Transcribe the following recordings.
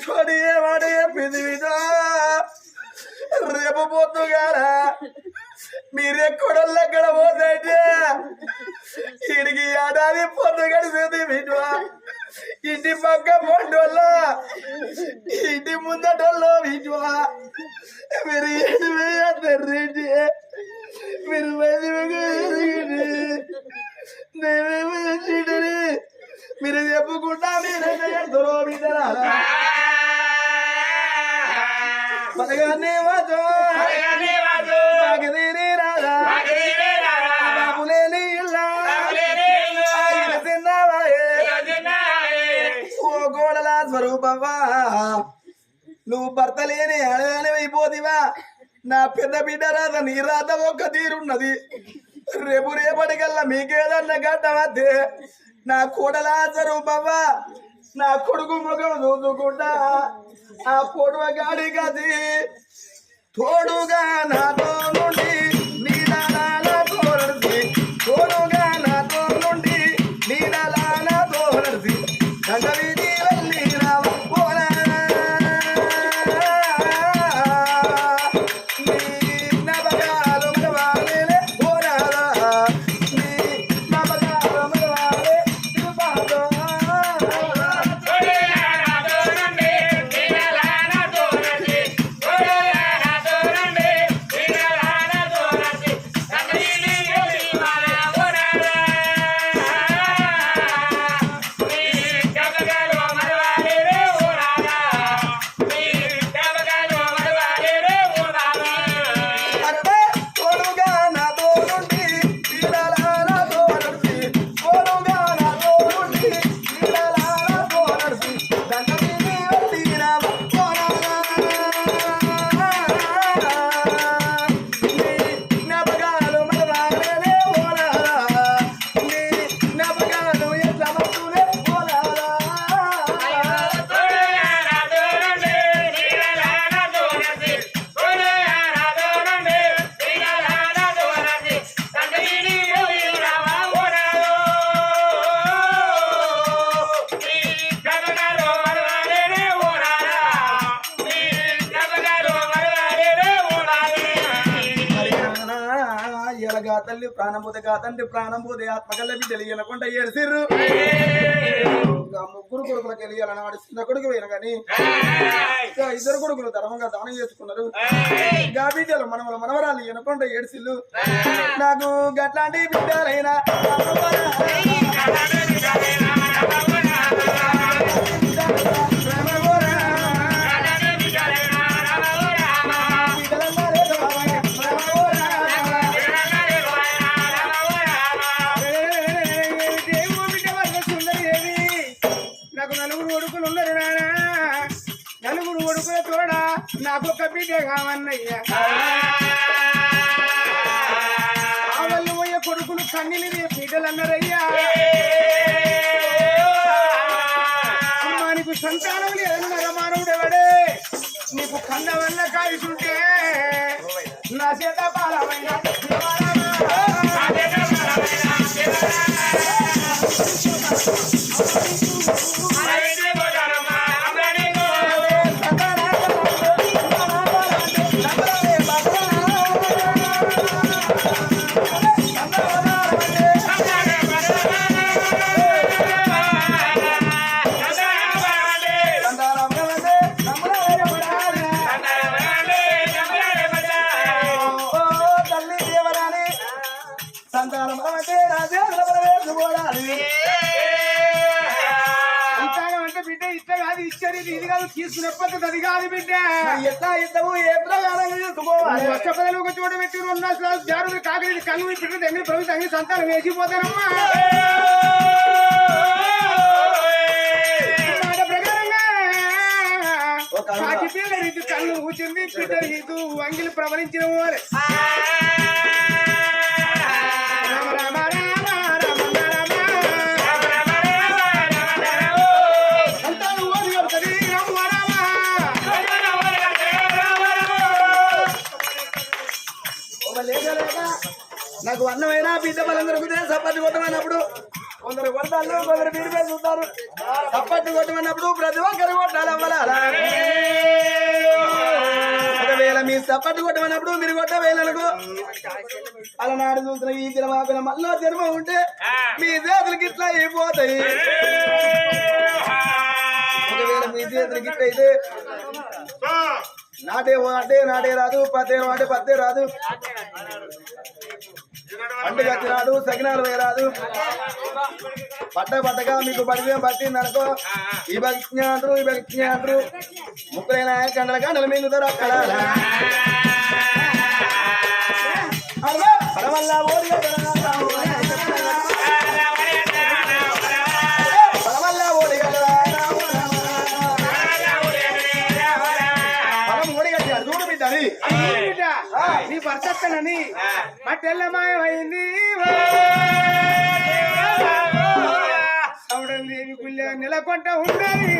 నీతోటి ఏమాడే పెదివిదా రేపు పొద్దుగారా మీరెక్కడోళ్ళెక్కడ పోతే ఇడికి ఏడాది పొద్దు గడిసేది విటువా ఇంటి పక్క పొండోళ్ళ ఇంటి ముందటోళ్ళు విటువా మీరు ఏంటి వేయండి మీరు మీరు చెప్పుకుంటా మీరే మనగానే వాజో బాబులేని ఓ గోడల స్వరూపవా నువ్వు భర్త లేని అడగానే అయిపోతివా నా పెద్ద బిడ్డ రాత నీ రాత ఒక్క తీరున్నది రేపు రేపటికల్లా మీకేదన్నా గడ్డమద్దే నా కోడల స్వరూపవా నా కొడుకు ముఖం చూసుకుంటా ఆ పొడవ గాడి గది తోడుగా నాతో నుండి నీడలాల తోరసి తోడుగా నాతో నుండి నీడలాల తోరసి కంటవిధి వెళ్ళి రావపోరా నీ నబగాలు మరవాలే పోరాదా నీ నబగాలు మరవాలే తిరుపాదో తల్లి ప్రాణం పోతే తండ్రి ప్రాణం పోతే ఆత్మకల్ల బిడ్డలు ఇవ్వకుండా ఏడ్సిర్రు ముగ్గురు కొడుకులకు వెళ్ళాలని వాడు చిన్న కొడుకు పోయిన కానీ ఇద్దరు కొడుకులు ధర్మంగా దానం చేసుకున్నారు గా బిడ్డలు మనవరాలు ఇవ్వకుండా ఏడ్సిల్లు నాకు గట్లాంటి బిడ్డలైనా నాకు ఒక బిడ్డ కావన్నయ్యా వాళ్ళు పోయే కొడుకులు కన్నీళ్ళు బిడ్డలు అన్నారయ్యా నీకు సంతానం లేదన్నారా మానవుడెవడే నీకు కన్న వల్ల కావిస్తుంటే నా చేత పాలమైన ఇది కాదు తీసుకునే పద్ధతి అది కాదు బిడ్డ ఎట్లా ఇద్దాము ఏ ప్రకారంగా తీసుకోవాలి వర్షపదలు ఒక చోట పెట్టి 2 గ్లాసులు జారులు కాకరి కళ్ళు పెట్టి దగ్గర ప్రభుత్వం తగిన సంతానం వేసిపోతానమ్మా మాట ప్రకారంగా కాకి పిల్ల రీతి కళ్ళు ఊచింది పిల్ల రీతు అంగిలి ప్రవరించిన వారు నాకు అన్నమైనా బిడ్డ బలం దొరికితే సపతి కొట్టమైనప్పుడు కొందరు కొడతారు కొందరు మీరు చూస్తారు చప్పట్లు కొట్టమన్నప్పుడు ప్రతి ఒక్కరు కొట్టాలి అవ్వాలా. ఒకవేళ మీ చప్పట్లు కొట్టమన్నప్పుడు మీరు కొట్టవేలనుకో అలనాడు చూసిన ఈ జన్మ మళ్ళా జన్మ ఉంటే మీ చేతులకి ఇట్లా అయిపోతాయి. ఒకవేళ మీ చేతులకి ఇట్లా అయితే నాటే అంటే నాటే రాదు, పత్తే అంటే పత్తే రాదు, పండుగ రాదు, సకినాలు వేయరాదు. పట్టగా మీకు బడిగా పట్టిందనుకో ఈ భక్తి అంటారు, ఈ భక్తి అంటారు. ముక్కలైన గంటల గంటలు మింగుతారు అక్కడ పరమల్ల ఓడిగా నీ భర్తని మట్టెల్ల మాయమైంది. దేవి గుళ్ళ నెలకొంట ఉన్నది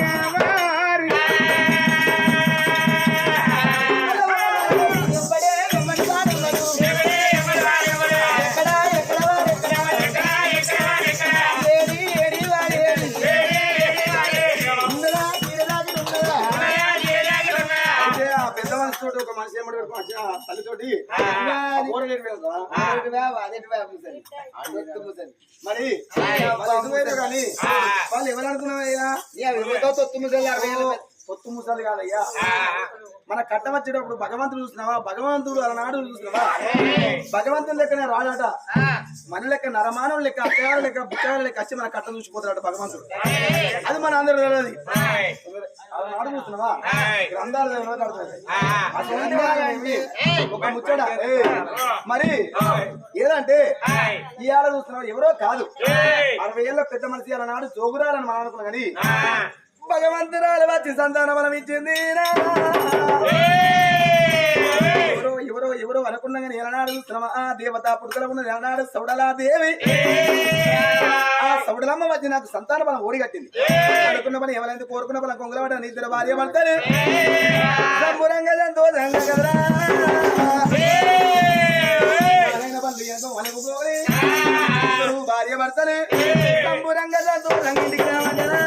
ఒక మనిషి తల్లితోటి మరి కానీ వాళ్ళు ఎవరు అనుకున్నావయ్యా? పొత్తు ముసలి కాదయ్యా. మన కట్ట వచ్చేటప్పుడు భగవంతుడు చూసినావా? భగవంతుడు అలనాడు చూసినావా? భగవంతుని లెక్కనే రాడట, మన లెక్క నరమానం లెక్క అత్తగారు లెక్క బుక్కగారు లెక్క వచ్చి మన కట్ట చూసిపోతాడట భగవంతుడు. అది మన అందరూ తెలియదు. అలనాడు చూసినావా? గ్రంథాలు ఒక ముచ్చట. మరి ఏదంటే ఈ ఆడ చూస్తున్నావా? ఎవరో కాదు, 60 ఏళ్ళ పెద్ద మనిషి అలనాడు జోగురాలని మనం అనుకున్నాం. కానీ భగవంతురాలు వచ్చి సంతానం బలం ఇచ్చింది. ఎవరో ఎవరో ఎవరో అనుకున్నా కానీ ఎలనాడు చూస్తున్నామా? ఆ దేవత పుట్టుకల ఉన్నది ఎలనాడు సౌడలా దేవి. ఆ సౌడలమ్మ వచ్చి నాకు సంతాన బలం ఓడిగట్టింది. అనుకున్న పని ఎవరైతే కోరుకున్న బలం కొంగలవాడ నిద్ర భార్య పడతారు సంబురంగా సంతోషంగా కదరా భార్య భర్తనే సంబురంగా సంతోషంగా ఇంటికి రావద్దరా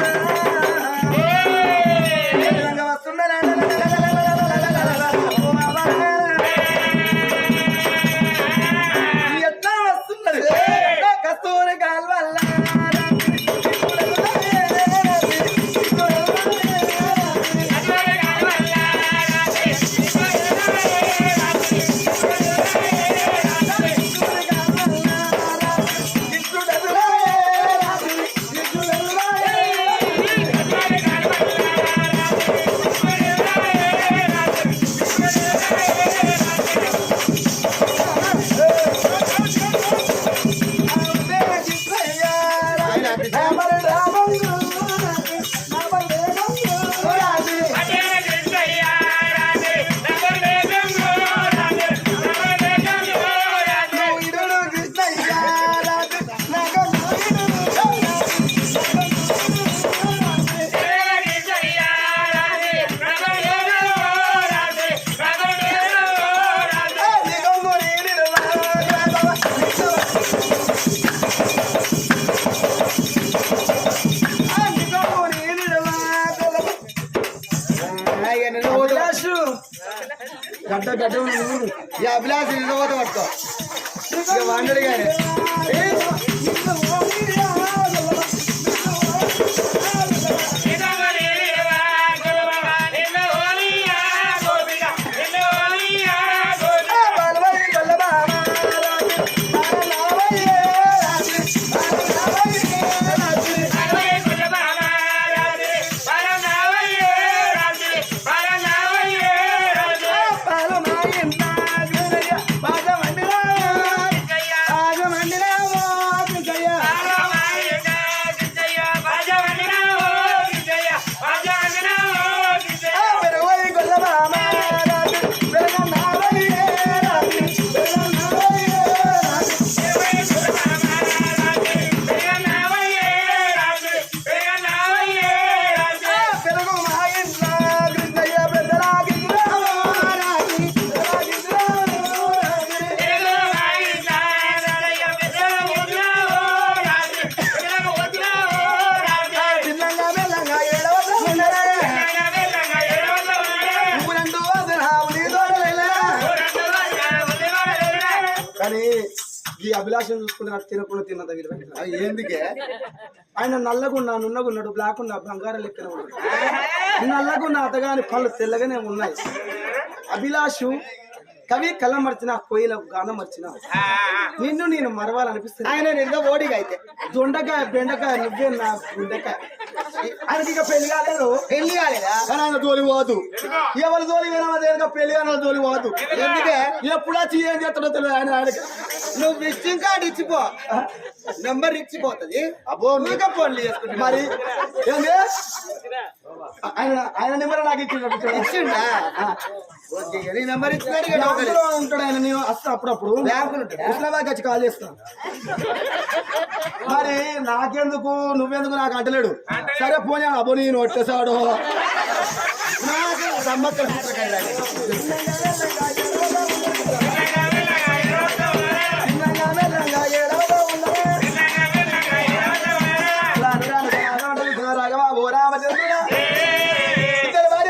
గడ్డ గడ్డ ఈ అభిలాష్ నిలబోత పట్టుకో వాండడు కానీ కానీ ఈ అభిలాషం చూసుకుంటే నాకు తినకుండా తిన్నదా వీళ్ళు ఎందుకే ఆయన నల్లగున్నా నున్నగున్నాడు బ్లాక్ ఉన్నా బంగారం లెక్కన ఉన్నాడు నల్లగున్న అతగాని పళ్ళు తెల్లగానే ఉన్నాయి అభిలాషు కవి కళ్ళ మర్చిన కోయిల గానం మర్చిన నిన్ను నేను మరవాలనిపిస్తుంది ఆయన నిన్న ఓడిగా అయితే దొండకాయ బెండకాయ నువ్వే నా గుండెకాయ ఆయనకి ఇక పెళ్లి కాలేదు పెళ్లి కాలేదా కానీ ఆయన జోలి పోదు ఎవరి జోలి వినమదేగా పెళ్లి కానీ జోలి పోదు ఎందుకే ఎప్పుడు వచ్చి ఏం చేస్తాడో తెలియదు ఆయనకి నువ్వు విజిటింగ్ కార్డు ఇచ్చిపో నెంబర్ ఇచ్చిపోతుంది అబ్బో ఇంకా ఫోన్లు చేసుకుంటా మరి ఏంది ఆయన ఆయన నెంబర్ నాకు ఇచ్చిండా ఓకే నీ నెంబర్ ఇచ్చినాడు బ్యాంకులో ఉంటాడు ఆయన నేను వస్తా అప్పుడప్పుడు బ్యాంకులు ఉంటాడా? హుస్నాబాద్ వచ్చి కాల్ చేస్తాను మరి నాకెందుకు నువ్వెందుకు నాకు అంటలేడు సరే పోనీ అబ్బో నేను వచ్చేసాడు నాకు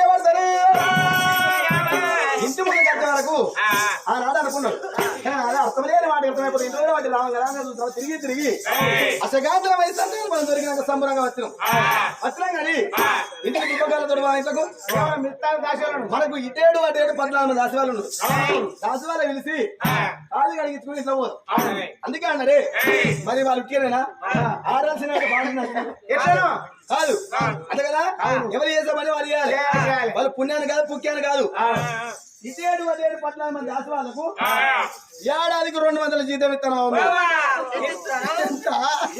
సంవత్సరం ఇంటి ముందు కట్టే వరకు ఆనాడు అనుకున్నాడు కానీ అదే అర్థమలేని వాటి అర్థమైపోతే ఇంట్లో వాటి రాంగా చూస్తాం తిరిగి అసగాంతరం వయసు అంటే మనం దొరికినాక సంబరంగా వచ్చినాం కానీ ఇంటికి దిగ్గలతో ఇంట్లకు మనకు ఇటేడు అటేడు 14 దాసివాళ్ళు దాసివాళ్ళ పిలిచి కాళ్ళు కడిగించుకుని ఇట్లా పోదు అందుకే అన్నారే మరి వాళ్ళు ఉట్టిరేనా ఆడాల్సిన ఎట్లా కాదు అంతే కదా ఎవరు చేసామని వాళ్ళు చేయాలి వాళ్ళు పుణ్యాన్ని కాదు పుక్యాన్ని కాదు ఇటేడు అటేడు 14 మంది దాసి వాళ్ళకు ఏడాదికి 200 జీతం ఇస్తాను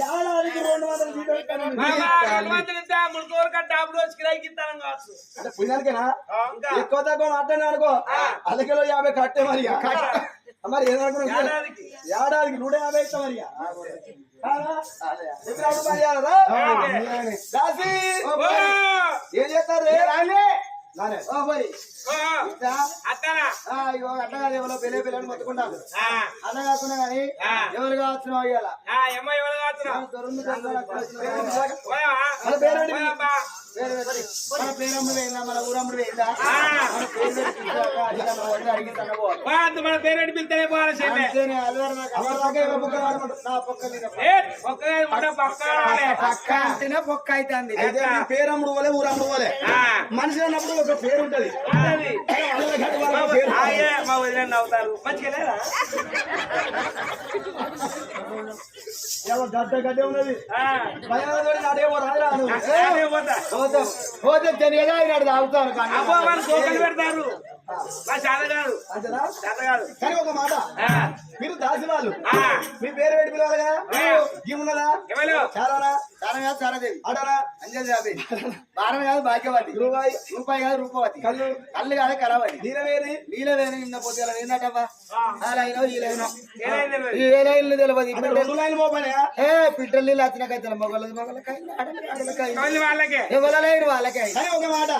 ఏడాదికి 200 జీతం ఇస్తాను అంటే పుణ్యానికేనా ఎక్కువ తక్కువ మాట్లాడినా అనుకో అలకిలో 50 కట్టే మరి మరి ఏదనుకున్నా ఏడాదికి 150 ఇస్తా మరి ఏం చేస్తారు అట్టగా ఎవరో పెళ్ళి పిల్లలు మొత్తుకుంటారు అన్న కాకుండా కానీ ఎవరు కావచ్చు అయ్యాల మన పేరమ్ముడు పోయిందా మన ఊరమ్ముడు పోయిందా మన పేరెంట్ పిలితేనే పక్క అంటేనే పొక్క అవుతుంది పేరమ్ముడు పోలే ఊరమ్ముడు పోలే మనిషి అన్నప్పుడు ఒక పేరు ఉంటది అవుతారు మంచిగా గడ్డ ఉన్నది పోతే తెలియదా ఆయన తాగుతారు పెడతారు కానీ ఒక మాట మీరు దాసి వాళ్ళు మీ పేరు పెట్టి పిలవాలి కదా ఏమున్నదా చాలానా చాలాదేవి ఆడారా అంజలి యాభై భారం కాదు భాగ్యవతి రూపాయి కాదు రూపవతి కళ్ళు కాదు కరావతి నీలవేణి నిన్న పోతే ఏంటబ్బా అలా అయినా ఈలైనా ఏ లైన్లు తెలియదు ఏ పిట్టలు నీళ్ళు వచ్చినాకైతే మొగలకి ఎవరైనా వాళ్ళకే ఒక మాట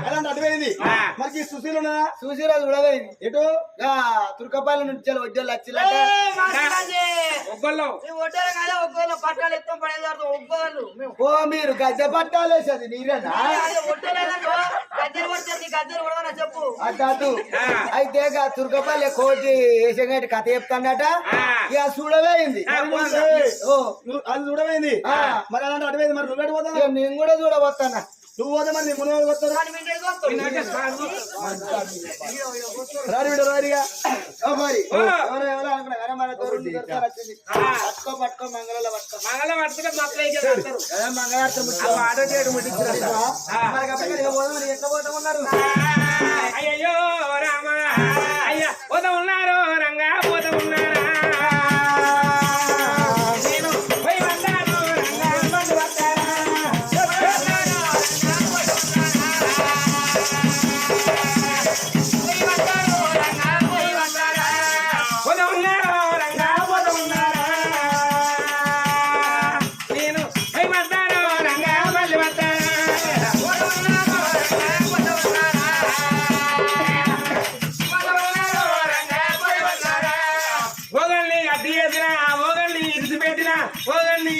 అలాంటి అటువైంది మనకి సుశీలు ఉన్నదా సుశీల చూడవేంది ఎటు తుర్కపాల నుంచి వడ్డీలు వచ్చిందంటే ఓ మీరు గద్దె పట్టాలు వేసేది మీరేనా అటు అయితే తుర్కపల్లి కోటి వేసేటి కథ చెప్తాడట ఇక చూడవేయింది అది చూడవేయింది మరి అలాంటి అటువైంది మరి నువ్వు పోతా నేను కూడా చూడబోతానా నువ్వు పోతే మరి నీ మునవాళ్ళు వస్తారు రాడిగా మరి ఎవరు అనుకున్నా మన పట్టుకో మంగళ మంగళార్థం ఎట్లా పోతా ఉన్నారు అయ్యో రామ అయ్యా పోతా ఉన్నారు రంగా పోతా ఉన్నారా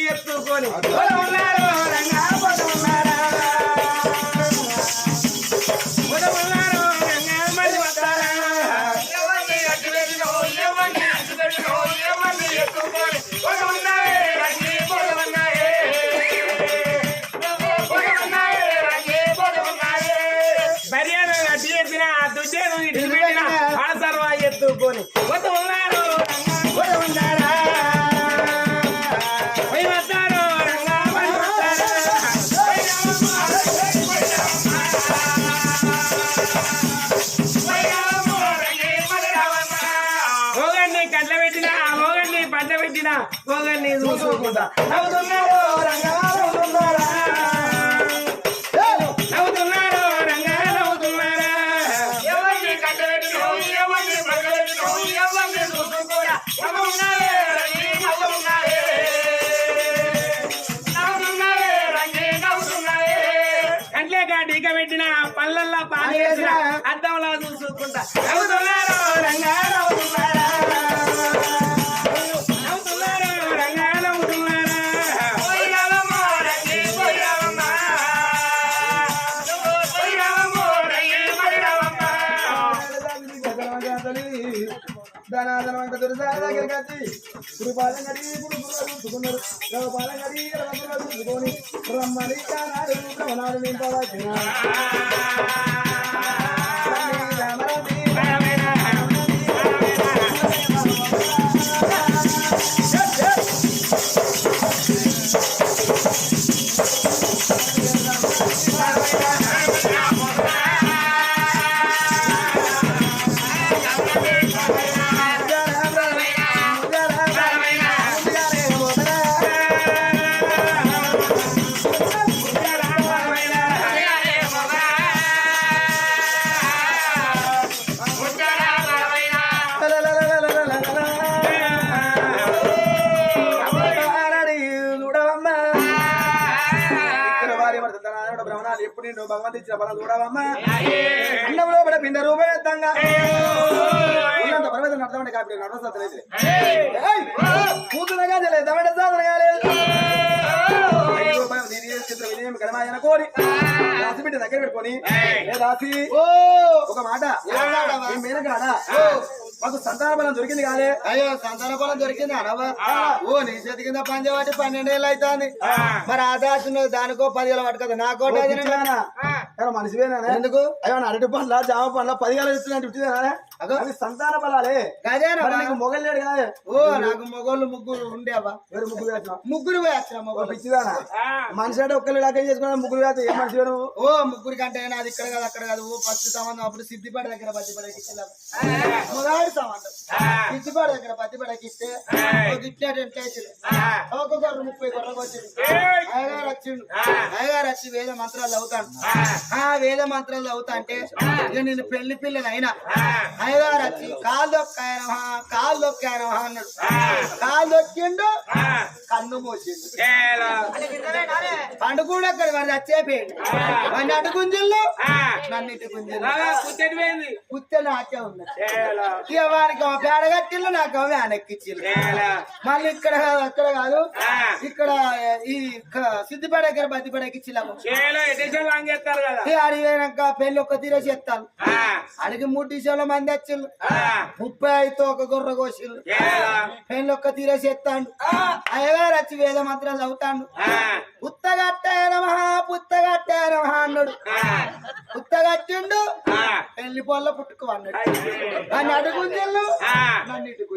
ఎత్తుకొని ఉన్నారు రంగా పోతా ఉన్నారా మళ్ళీ వస్తారా పోతున్నారు ఉన్నారా పోయి వస్తారు రంగా మరి వస్తారా మోగన్ని కట్ల పెట్టినా మోగన్ని పంట పెట్టినా మోగన్ని చూసుకుంటా నవ్వుతున్నారు రంగా నవ్వుతున్నారా నవ్వుతున్నారు రంగా నవ్వుతున్నారా ఎవరిని కట్ట పెట్టినా ఎవరిని పంట పెట్టినా ఎవరిని చూసుకుంటా నవ్వుతున్నారే రంగి నవ్వుతున్నారే నవ్వుతున్నారే రంగి నవ్వుతున్నారే కంట్లే కాటిక పెట్టిన పళ్ళల్లో పాలు వేసిన అద్దంలో చూసుకుంటా నవ్వుతున్నారు రంగా నవ్వుతున్నారా నవ్వుతున్నారు రంగా నవ్వుతున్నారా పోయిరావమ్మో రంగి పోయిరావమ్మా పోయిరావమ్మో రంగి పోయిరావమ్మా ధనాధనం అంత దొరిసారి దగ్గరికి వచ్చి కురుపాలెం కడిగి చూసుకున్నారు రవపాలెం కడిగి చూసుకొని రమ్మని కానాడు రమణాడు నింపవచ్చిన బ్రహ్మణాలు ఎప్పుడు నేను భగవంతు ఇచ్చిన బలం చూడవమ్మా అన్నంలో పడే పిండ రూపేద్దంగా ఉన్నంత పర్వతం నడతామంటే కాబట్టి నడవసలేదు కూతురుగా తెలియదు తమిళ సాధన కాలేదు చిత్ర విజయం కడమాయన కోరి రాసిబిడ్డ దగ్గర పెట్టుకొని రాసి ఒక మాట మేనగాడ మాకు సంతాన బలం దొరికింది కాలే అయ్యో సంతాన బలం దొరికింది అనవా ఓ నీ చేతి కింద పంచబట్టి 12 ఏళ్ళు అవుతుంది మరి ఆదాశ దానికో 10 ఏళ్ళు పట్టుకదా నాకో మనిషివేనా ఎందుకు అయ్యో అరటి పండ్ల జామ పండ్ల 10 ఏళ్ళు ఇస్తున్నా అవి సంతాన బలాలే గదేనా మొగలు లేడు కాదే ఓ నాకు మొగోళ్ళు ముగ్గురు ఉండేవా వేరు ముగ్గురు వేసిన ముగ్గురు వేస్తా మొగలు పిచ్చిదానా మనిషి అంటే ఒక్కరు లెక్క చేసుకున్నా ముగ్గురు వేస్తే ఏ మనిషి నువ్వు ఓ ముగ్గురి కంటే అది ఇక్కడ కాదు అక్కడ కాదు ఓ ఫస్ట్ సంబంధం అప్పుడు సిద్ధిపేట దగ్గర పత్తిపడకి మొదటి సంబంధం సిద్ధిపేట దగ్గర పత్తిపడకి ఇస్తే ఒక్కొక్కరు 30 గొర్రెలకు వచ్చింది అయ్యగారు వచ్చిండు అయ్యగారు వచ్చి వేద మంత్రాలు చదువుతాడు ఆ వేద మంత్రాలు చదువుతా అంటే ఇక నేను పెళ్లి పిల్లని అయినా అయ్యగారు వచ్చి కాలు దొక్కాయనమా అన్నాడు కాలు దొక్కిండు కన్ను మోసిండు పండు కూడా అక్కడ వాడు చచ్చేపోయింది వాడిని అటు గుంజిల్లు నన్ను ఇటు గుంజిల్లు కుత్తె నాకే ఉంది ఇక వానికి పేడ కట్టిల్లు నాకు వెనక్కిచ్చిల్లు మళ్ళీ ఇక్కడ కాదు అక్కడ కాదు ఇక్కడ ఈ సిద్ధిపేట దగ్గర బతిపేటకి ఇచ్చిల్లాము అడిగినాక పెళ్లి ఒక్క తీరే చేస్తాను అడిగి 3 డిసెంబర్ మంది వచ్చిళ్ళు 35 ఒక గొర్రె కోసిళ్ళు పెళ్లి ఒక్క తీరే చేస్తాడు అయ్యగారు వచ్చి వేద మంత్రాలు చదువుతాడు పుత్తగట్టాయన మహా అన్నాడు పుత్తగట్టిండు పెళ్లి పొల్ల పుట్టుకు అన్నాడు నన్ను అడుగుంజల్లు నన్ను ఇటుకు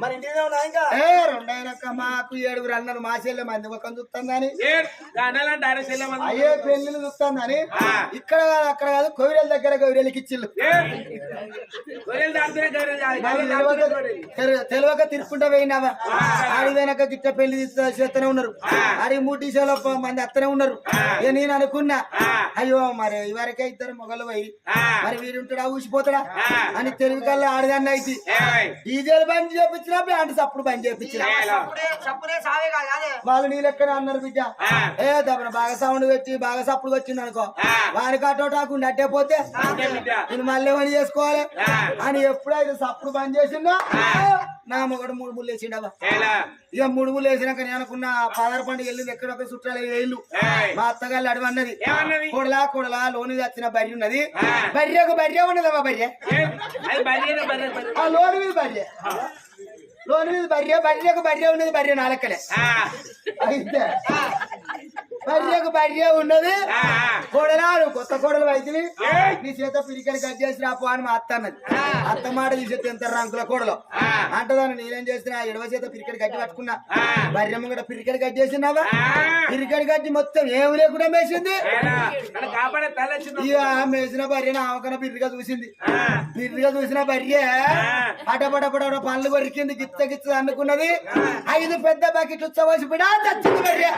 మరి ఇంటినే ఉన్నా ఇంకా రెండైనాక మాకు 7 అన్నారు మా చెల్లె మంది ఒక చూస్తుందని అయ్యే పెళ్లిని చూస్తుందని ఇక్కడ కాదు అక్కడ కాదు కోవిరెల దగ్గర కోవిరెలకి ఇచ్చిళ్ళు తెలివక తిరుక్కుంటా పోయినావా ఆడి వెనక గిట్ట పెళ్లి చేస్తూనే ఉన్నారు ఆడి 3 డిసెంబర్ మంది అత్తనే ఉన్నారు ఇక నేను అనుకున్నా అయ్యో మరి ఇవరకే 2 మొగలు పోయి మరి వీరుంటాడా ఊసిపోతాడా అని తెలివి కల్లా ఆడదాన్ని అయితే డీజేలు బంద్ చేపించినా బ్యాండ్ సప్పుడు బంద్ చేపించిన వాళ్ళు నీ లెక్కనే అన్నారు బిడ్డ ఏ దబ్బన బాగా సౌండ్ పెట్టి బాగా సప్పుడు వచ్చింది అనుకో వారికి అటోటాకు నట్టే పోతే నేను మళ్ళీ పని చేసుకోవాలి అని ఎప్పుడైతే సప్పుడు బంద్ చేసిందో నా మొగడు 3 ముళ్ళు వేసిండవా ఇక 3 ముళ్ళు వేసినాక నేను అనుకున్న 16 పండుగ వెళ్ళింది ఎక్కడొక్క చుట్టాలు వేళ్ళు మా అత్తగాళ్ళు అడవన్నది కొడలా లోని వచ్చిన బర్రె ఉన్నది బర్రె ఉన్నదమ్మా బర్రె లోని మీద బర్రె లోని మీద బర్రెకు బర్రె ఉన్నది బర్రె 4 అయితే బర్రెకు బర్రె ఉన్నది కోడలాడు కొత్త కోడలు అయితే నీ చేత పిరికని కట్ చేసి రాపో అని మా అత్త అన్నది. అత్త మాట తీసేస్తే ఎంత రంకుల కోడలు అంటదాన్ని నేనేం చేస్తున్నా ఎడవ చేత పిరికడి గడ్డి పట్టుకున్నా బర్రెమ్మ కూడా పిరికడి కట్ చేసినావా పిరికడి గడ్డి మొత్తం ఏమి లేకుండా మేసింది ఇక మేసిన బర్రెని ఆవకన పిరిగా చూసింది పిరిగా చూసిన బర్రె పటపటపట పనులు కొరికింది గిత్త గిత్త అనుకున్నది 5 పెద్ద బకెట్లు ఉచ్చవలసి కూడా చచ్చింది బర్రె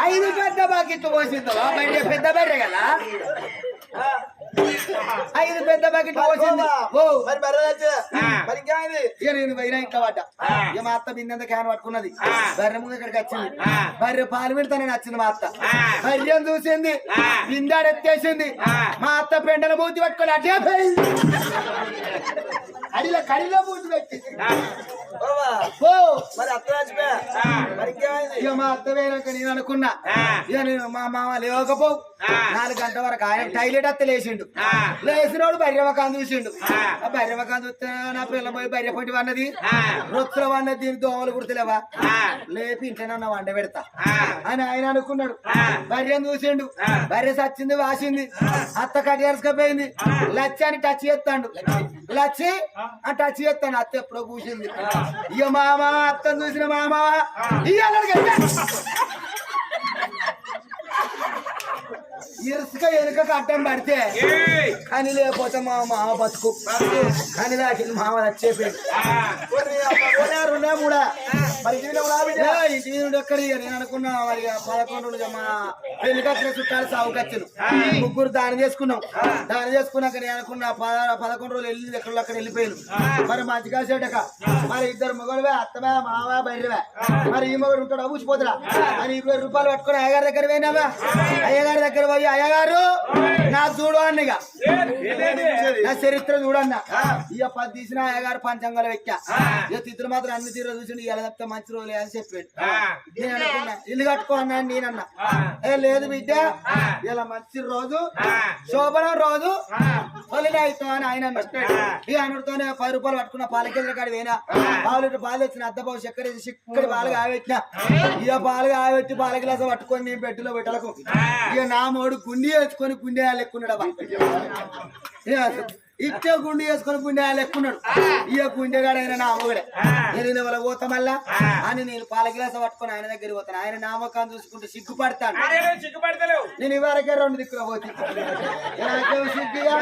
5 పెద్ద బకెట్లు పోసిందో బర్రె పెద్ద బర్రె కదా 5 పెద్ద బకెట్లు పోసింది ఇక నేను పోయినా ఇంకా పడ్డా ఇక మా అత్త బిన్నంత క్యాన్ పట్టుకున్నది బర్రె ముందు ఇక్కడికి వచ్చింది బర్రె పాలు పెడతానని వచ్చింది మా అత్త బర్రెను చూసింది బిందాడెత్తేసింది మా అత్త పెండల మూతి పట్టుకొని అటే పోయింది అడిలో కడిలో మూతి పెట్టింది ఇక మా అత్త పోయినాక నేను అనుకున్నా ఇక నేను మా మామ లేవకపో 4 గంటల వరకు ఆయన టైలెట్ అత్త లేచిండు లేచినోడు బర్రెమకాన్ చూసిండు ఆ బర్రెమకాన్ చూస్తే నా పిల్ల పోయి బర్రె పొట్టి వన్నది రొత్తుల వన్నది దీనికి దోమలు కుడతలేవా లేపి ఇంట్లోనన్నా వండ పెడతా అని ఆయన అనుకున్నాడు బర్రెను చూసిండు బర్రె సచ్చింది వాసింది అత్త కట్టేసుకపోయింది లచ్చి అని టచ్ చేస్తాడు లచ్చి అని టచ్ చేస్తాను అత్త ఎప్పుడో కూసింది ఇక మామ అత్తను చూసిన మామ ఇరుసుక ఎనుక అడ్డం పడితే కానీ లేకపోతే మా మామ బతుకు కానీ దాకింది మామ వచ్చేపోయింది ఇంటి ఎక్కడ నేను అనుకున్నా మరి 11 మా పెళ్లి కట్టిన చుట్టాలు సాగు కచ్చను 3 దాని చేసుకున్నాం దాని చేసుకున్నాక నేను అనుకున్నా 11 రోజులు వెళ్ళి ఎక్కడ అక్కడ వెళ్ళిపోయాను మరి మంచిగా సేటక మరి 2 మొగలువే అత్తమే మావా బయలువే మరి ఈ మొగడు ఉంటాడు ఊసిపోతురా అని 20 రూపాయలు పట్టుకుని అయ్యగారి దగ్గర పోయినావా అయ్యగారి దగ్గర పోయి అయ్యగారు నా చూడు అన్నగా నా చరిత్ర చూడన్నా ఇక 10 తీసిన అయ్యగారు పంచంగాలు పెట్టా ఇక తిత్తులు మాత్రం అన్ని తీరు చూసి ఇలా చెప్తే మంచి రోజులే అని చెప్పాడు నేను అనుకున్నా ఇల్లు కట్టుకో అన్నా నేనన్నా లేదు బిడ్డ ఇలా మంచి రోజు శోభనం రోజు తొలినాయితో అని ఆయన ఇక అనుడితోనే 10 రూపాయలు పట్టుకున్న పాలకేంద్ర కాడి పోయినా 1 లీటర్ పాలు తెచ్చిన అద్దబాబు చక్కెర చిక్కడి పాలుగా ఆవెట్టినా ఇక పాలుగా ఆవెట్టి పాల గ్లాస్ పట్టుకొని నేను బెడ్డులో పెట్టలకు ఇక నా మోడు గుండి వేసుకొని గుండె లెక్కున్నాడు ఇచ్చే గుండె వేసుకొని గుండె లెక్కున్నాడు ఇక గుండెగాడైనా నా అమ్మగడే నేను వాళ్ళ పోతా మళ్ళా అని నేను పాల గ్లాస పట్టుకొని ఆయన దగ్గర పోతాను ఆయన నామకాన్ని చూసుకుంటే సిగ్గుపడతాను నేను ఇవరకే 2 దిక్కులు పోతే సిగ్గుగా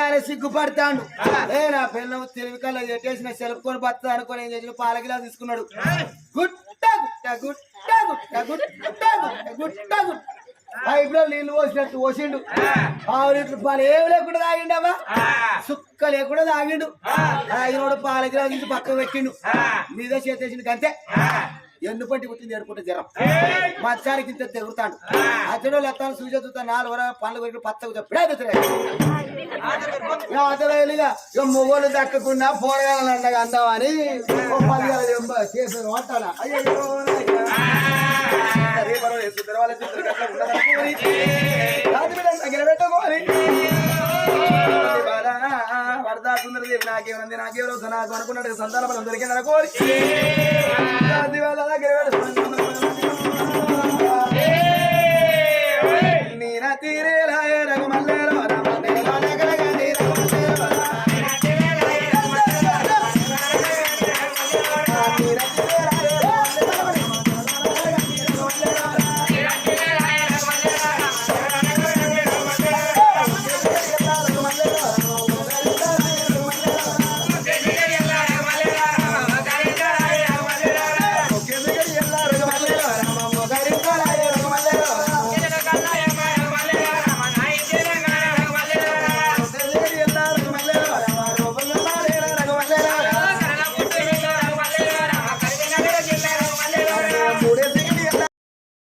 ఆయన సిగ్గుపడతాడు నా పిల్లలు తెలివికల్లా పెట్టేసిన సెలుపుకొని బతా అనుకొని ఏం చేసిన పాల గ్లాస్ తీసుకున్నాడు గుట్ట గుట్ట గుట్ట గుట్ట గుట్ట గుట్ట గుట్ట గుట్ట పైప్ లో నీళ్లు పోసినట్టు పోసిండు 1 లీటర్ పాలు ఏమి లేకుండా తాగిండమ్మా సుక్క లేకుండా తాగిండు తాగినోడు పాల గ్లాస్ నుంచి పక్కకు పెట్టిండు మీద చేసేసిండు అంతే ఎందు పట్టి పుట్టింది ఏడుకుంటే జ్వరం మచ్చారికి ఇంత తెగుతాడు అతడు లెత్తాను సూచన 4 పనులు కొరికి పచ్చకు చెప్పడే అతలేలుగా ఇక మొగోళ్ళు దక్కకుండా పోరగాలండగా అందామని 10 చేసేది మాట్లాడా వరదాకుందరదేవి నాకేమంది నాకేవరో నాకు అనుకున్నట్టు సంతాన బలం దొరికింది అనుకోవాలి